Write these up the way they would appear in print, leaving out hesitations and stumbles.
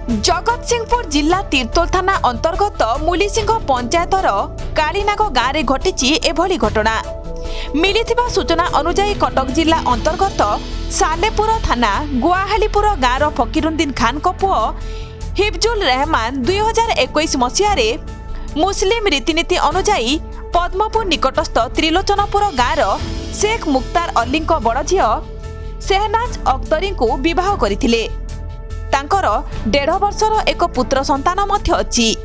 जगतसिंहपुर जिला तीर्तोल थाना अंतर्गत मुलिसिंह पंचायतर कालीनाग गाँव में घटी एभली घटना। मिलिथिबा सूचना अनुसार कटक जिला अंतर्गत सालेपुर थाना गुआहालीपुर गाँवर फकीरुद्दीन खान को पुओ हिफजुल रहमान 2021 मसीह मुस्लिम रीतिनीति अनुसार पद्मपुर निकटस्थ त्रिलोचनपुर गाँवर शेख मुख्तार अली बड़ झी शेहनाज अख्तरी को विवाह करथिले। तांकर 1.5 वर्षर एक पुत्र संतान मध्य अछि।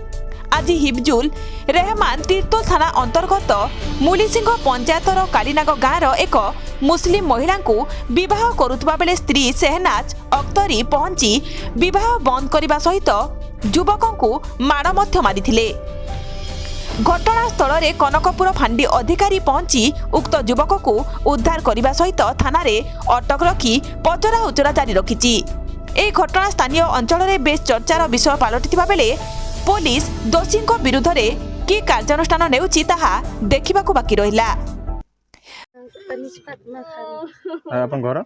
आज हिफजुल रहमान तीर्तोल थाना अंतर्गत मुलिसिंह पंचायतर कालीनाग गाँवर एक मुस्लिम महिला को विवाह करुवा बेले स्त्री शेहनाज अख्तरी पहुंची विवाह बंद करने सहित युवकों को माड़ मध्य मारिथिले। घटनास्थल में कनकपुर फांडी अधिकारी पहुंची उक्त युवक को उद्धार करने सहित थाना रे अटक रखी पचरा उचरा जारी रखिछि। ए घटना स्थानीय अंचल में बेस चर्चार विषय पलटिथिबा बेले पुलिस दोषी विरुद्ध में कि कार्यानुष्ठान नेउछि ताहा देखिबाकू बाकी रहिला। अपन घर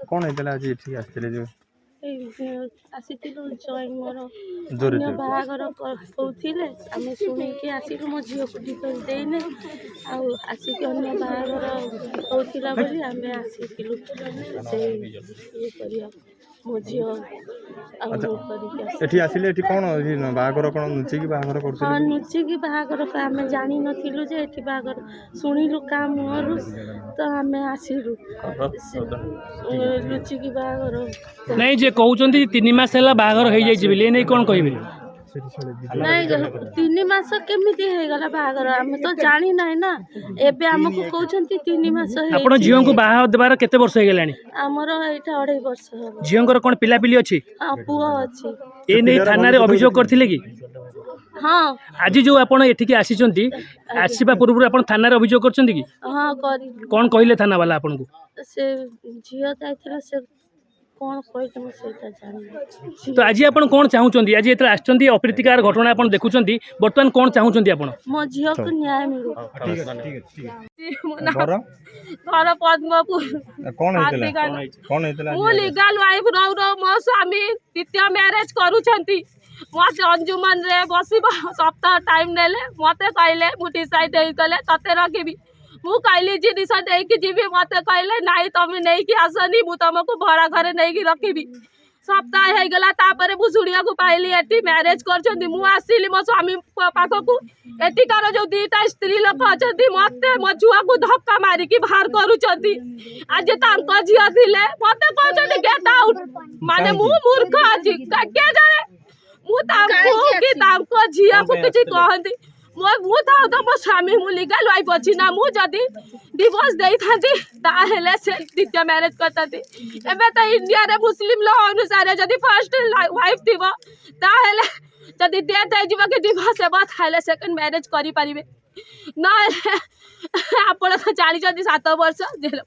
कौन हेतला आज ठीक आस्थिले जो आसीथिलु जॉइन मोर अन्य बाहागर कहउथिले आमे सुनिके आसीलु मो झियो को डिटेल देइने आ आसीके अन्य बाहागर कहउथिला बोली आमे आसीथिलु से ये करिया मो झियो आ करिके एठी आसीले एठी कोन बाहागर कोन नुची की बाहागर करथिले। हां नुची की बाहागर का आमे जानि नथिलु जे एठी बाहागर सुनिलु काम मोर तो आमे आसीलु लुची की बाहागर नहीं जे कहउचंती 3 मास हैला बाहागर होई जाई छिबे नै कोन कहिबे नहीं 3 मास केमिति हे गला बाहागर हम तो जानी नहीं ना एबे हमको कहउचंती 3 मास हे। आपण झियो को बाहा देबार केते वर्ष हे गेलानी? हमर एटा 2.5 वर्ष हो। झियोंकर कोन पिला पिली अछि? हां पुओ अछि। ए नै थाना रे अभियोग करथिले की? हां आज जो आपण एठी के आसीचंती आसीबा पूर्व आपण थाना रे अभियोग करचंती की? हां करी। कोन कहिले थाना वाला आपण को? से झियो जाइथिला से कोन कहत म सेटा जानि। तो आज आपण कोन चाहुचंती? आज एतरा आछचंती अप्रीतिकार घटना आपण देखुचंती वर्तमान कोन चाहुचंती आपण? मो झियो को न्याय मिलु। ठीक है घर घर पद्मपुर कौन हेतला मु लीगल वाइफ रौ मो स्वामी तृतीय मैरिज करूछंती मते अंजुमन रे बसिबा सप्ताह टाइम नेले मते कहले मु डिसाइड हे कले तते रखिबी मु कहली जी डिसाइड हे कि जीबी मते कहले नाही तमे नै कि आसनी मु तमको भड़ा घरे नै कि रखिबी। सप्ताह हे गला तापरे मु सुड़िया को पाइली एटी मैरिज करछंती मु आसीली मो स्वामी पाखो को एटी कार जो दीटा स्त्री लोक अछंती मते मो छुआ को धक्का मारी कि बाहर करूछंती। आज तांको झिया थिले मते कहछंती गेट आउट माने मु मूर्ख अछि के जाने मु तांको कि तांको झिया को किछि कहंती मु था तो मो स्वामी मु लीगल वाइफ अछि ना मु जदी डिवोर्स देई थांती ताहेले से द्वितीय मैरिज करताती। एबे त इंडिया रे मुस्लिम लॉ अनुसार जदी फर्स्ट वाइफ थिबो ताहेले जदी डेथ हे जिबो कि डिवोर्स हेबो ताहेले सेकंड मैरिज करि परिबे ना आपण तो जानि जदी 7 वर्ष जेल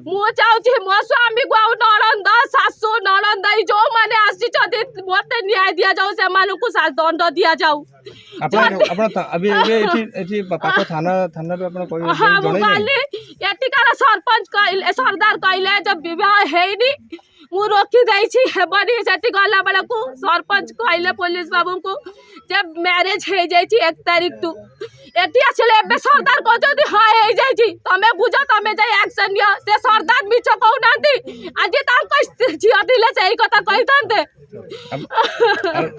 मु चाहूची मो स्वामी को नणंद सासू नणंद जो माने आसी छथि मते न्याय दिया जाऊ से मानु को दंड दिया जाऊ। आपण अभी एठी पापा थाना रे आपण कोइ जणै एठी कार सरपंच कहले सरदार कहले जब विवाह हेनी मु रोकी दै छी हेबनी सेठी गला बेला को सरपंच कहले पुलिस बाबू को जब मैरिज हे जाई छी 1 तारीख टू एटी आछले एबे सरदार कहजदी हां हे जाई छी तमे बुझो तमे जाई एक्शन लियो से सरदार बिच कहू नांती आज तांको झियो दिले सही कथा कहितांते।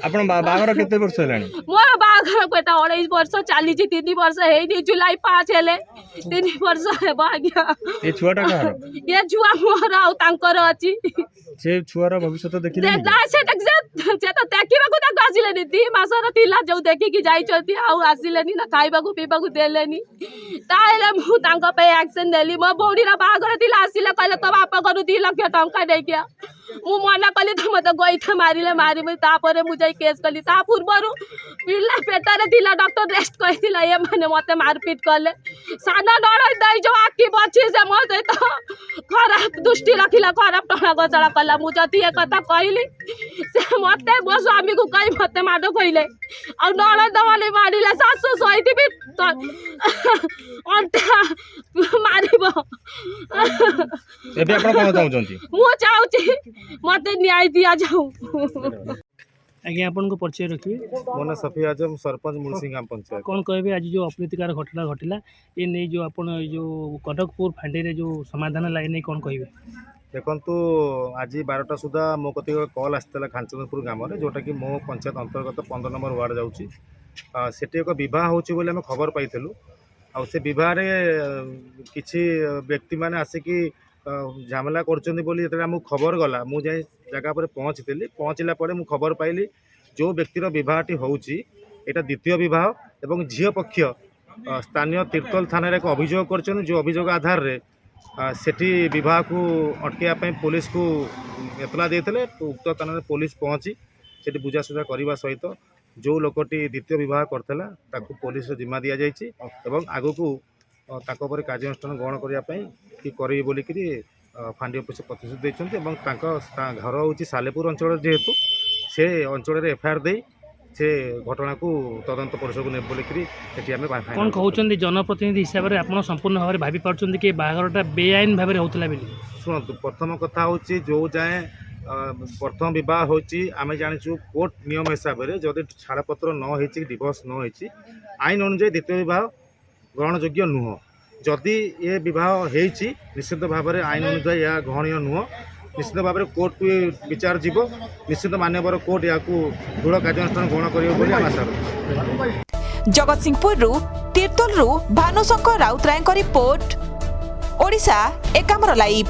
आपण बागर केते वर्ष हेलानी? मोर बागर कोटा 28 वर्ष चाली छी 3 वर्ष हेनी जुलाई 5 हेले 3 वर्ष हेबा गया। ए छुआटा कहार? ये छुआ मोर आ तांकर अछि से छुआर भविष्य तो देखिले ना से तो देखिबा को त आसिलेनी 2 मासर थिला जो देखि कि जाई छथि आ आसिलेनी ना खाइबा को पीबा को देलेनी ताहेले मु तांको पे एक्शन नेली मो बौडीरा बागर थिला आसिले कहले तो बापा करू 2 लाख टंका दे के मु मना कली त मते गइठा मारिले मारिबे तापरे मु जाई केस कली ता पूर्वरु पिल्ला पेटारे थिला डॉक्टर रेस्ट कहिथिला ए माने मते मारपीट करले साना नडै दई जो आकी बची से मो तो खराब दृष्टि रखिला खराब टणा गजला कला मु जति ए कथा कहली से मत मो स्वामी को कहीं मत मार कहले और ननद वाले मारे सासु सहित भी अंटा मार ଏବେ ଆପଣ କଣ ଚାହୁଁଛନ୍ତି? मु चाहूँ मत न्याय दिया जाऊ। आज्ञा आपन को परिचय रखिए ମୋ ନାଁ ସଫି ଆଜମ ସରପଞ୍ଚ ମୁଳସିଂ ଗ୍ରାମ ପଞ୍ଚାୟତ। कौन कहबे आज जो अप्रीतिकार घटना घटिला ये नहीं जो आपण जो कटकपुर फांडी रे जो समाधान ला नहीं कौन कहबे? ଦେଖନ୍ତୁ ଆଜି 12ଟା ସୁଦ୍ଧା ମୋ କତିକି ଗୋଟେ କଲ୍ ଆସିଥିଲା ଖାନଚନ୍ଦପୁର ଗ୍ରାମରେ ଯେଉଁଟାକି ମୋ ପଞ୍ଚାୟତ ଅନ୍ତର୍ଗତ 15 ନମ୍ବର ୱାର୍ଡ଼ ଯାଉଛି। ସେଠି ଏକ ବିବାହ ହେଉଛି ବୋଲି ଆମେ ଖବର ପାଇଥିଲୁ। ଆଉ ସେ ବିବାହରେ କିଛି ବ୍ୟକ୍ତିମାନେ ଆସିକି ଝାମେଲା କରୁଛନ୍ତି ବୋଲି ଯେତେବେଳେ ଆମକୁ ଖବର ଗଲା ମୁଁ ଯାଇ ଜାଗା ଉପରେ ପହଞ୍ଚିଥିଲି। ପହଞ୍ଚିଲା ପରେ ମୁଁ ଖବର ପାଇଲି ଯେଉଁ ବ୍ୟକ୍ତିର ବିବାହଟି ହେଉଛି ଏଇଟା ଦ୍ୱିତୀୟ ବିବାହ ଏବଂ ଝିଅ ପକ୍ଷ ସ୍ଥାନୀୟ ତିର୍ତ୍ତୋଲ ଥାନାରେ ଏକ ଅଭିଯୋଗ କରିଛନ୍ତି। ଯେଉଁ ଅଭିଯୋଗ ଆଧାରରେ ସେଠି ବିବାହକୁ ଅଟକାଇବା ପାଇଁ ପୋଲିସକୁ ଏତଲା ଦେଇଥିଲେ। ଉକ୍ତ ସ୍ଥାନରେ ପୋଲିସ ପହଞ୍ଚି ସେଠି ବୁଝାସୁଝା କରିବା ସହିତ ଯେଉଁ ଲୋକଟି ଦ୍ୱିତୀୟ ବିବାହ କରିଥିଲା ତାକୁ ପୋଲିସର ଜିମା ଦିଆଯାଇଛି ଏବଂ ଆଗକୁ ତାଙ୍କ ଉପରେ କାର୍ଯ୍ୟାନୁଷ୍ଠାନ ଗ୍ରହଣ କରିବା ପାଇଁ କି କରିବେ ବୋଲିକିରି ଫାଣ୍ଡି ଅଫିସ ପ୍ରତିଶ୍ରୁତି ଦେଇଛନ୍ତି ଏବଂ ତାଙ୍କ ଘର ହେଉଛି ସାଲେପୁର ଅଞ୍ଚଳରେ ଯେହେତୁ ସେ ଅଞ୍ଚଳରେ ଏଫଆଇଆର ଦେଇ से घटना को तदंत परिसर ने बोलिकी कौन कहते जनप्रतिनिधि हिसाब से आप संपूर्ण भाव में भावी पार्टी कि बाहरटा बेआईन भाव में होता शुणु प्रथम कथा हूँ जो जाए प्रथम बह होमें जाचु कोर्ट नियम हिसाब से जदि छाड़पत्र न हो डिवोर्स न हो आईन अनुजाई द्वितीय बह ग्रहणयोग्य नुह जदि ये बह निश्चित भाव में आईन अनुजाई यह ग्रहणीय नुह निश्चित भाव में कोर्ट को विचार जीव निश्चित मान्यवर कोर्ट या दृढ़ कार्यानुष्ठान ग्रहण कर आशा जगतसिंहपुर तीर्तोल भानुशंकर राउतराय रिपोर्ट ओडिशा एकामर लाइव।